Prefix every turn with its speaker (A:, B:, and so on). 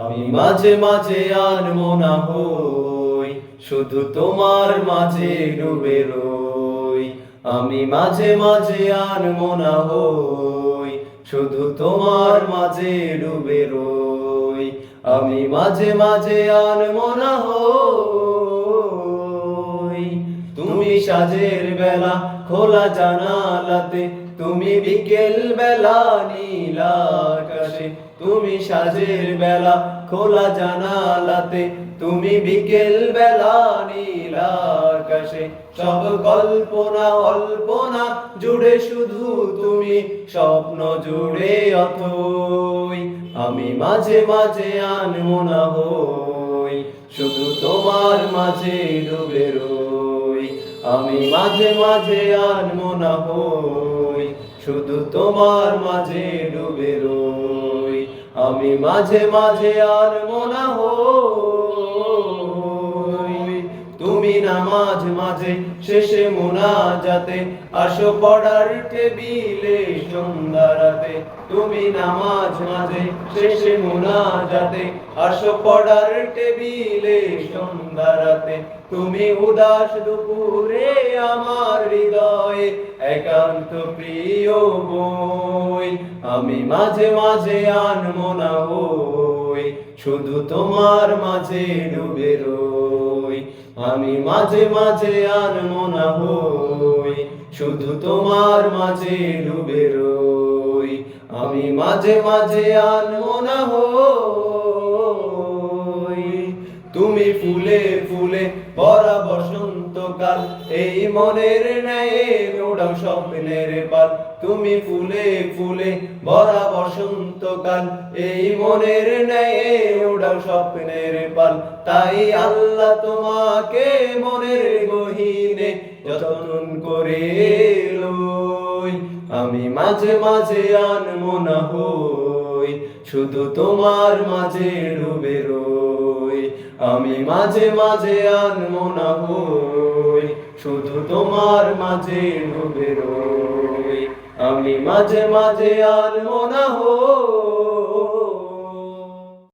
A: আমি মাঝে মাঝে আনমো না হই, শুধু তোমার মাঝে ডুবে রই। আমি মাঝে মাঝে আনমো না হই, শুধু তোমার মাঝে ডুবে রই। আমি মাঝে মাঝে আনমো না হই। তুমি সাজের বেলা খোলা জানালাতে, তুমি বিকেল বেলা নীল আকাশে। তুমি সাজের বেলা খোলা জানালাতে, তুমি বিকেল বেলা নীল আকাশে। সব কল্পনা অল্পনা জুড়ে শুধু তুমি, স্বপ্ন জুড়ে অথই। আমি মাঝে মাঝে আনমো না হই, শুধু তোমার মাঝে ডুবে রই। আমি মাঝে মাঝে আনমো না হই, শুধু তোমার মাঝে ডুবে রই। আমি মাঝে মাঝে আনমো না হই। তুমি নামাজ মাঝে শেষে মুনাজাতে, আসো পড়ার টেবিলে সন্ধ্যা রাতে। তুমি নামাজ মাঝে শেষে মুনাজাতে, আসো পড়ার টেবিলে সন্ধ্যা রাতে। তুমি উদাস দুপুরে আমার হৃদয়ে একান্ত প্রিয় বই। আমি মাঝে মাঝে আনমো না হই, শুধু তোমার মাঝে ডুবে রই। আমি মাঝে মাঝে আনমো না হই, শুধু তোমার মাঝে ডুবে রই। আমি মাঝে মাঝে আনমো না হই। তুমি ফুলে ফুলে ভরা বসন্তকাল, এই মনের ন্যায় ওড়াও স্বপ্নের পাল। তুমি ফুলে ফুলে ভরা বসন্তকাল, এই মনের ন্যায় ওড়াও স্বপ্নের পাল। তাই আল্লাহ তোমাকে মনের গহীনে যতন করে লই। আমি মাঝে মাঝে আনমো না হই, শুধু তোমার মাঝে ডুবে রই। আমি মাঝে মাঝে আনমো না হই, শুধু তোমার মাঝে ডুবে রই। আমি মাঝে মাঝে আনমো না হই।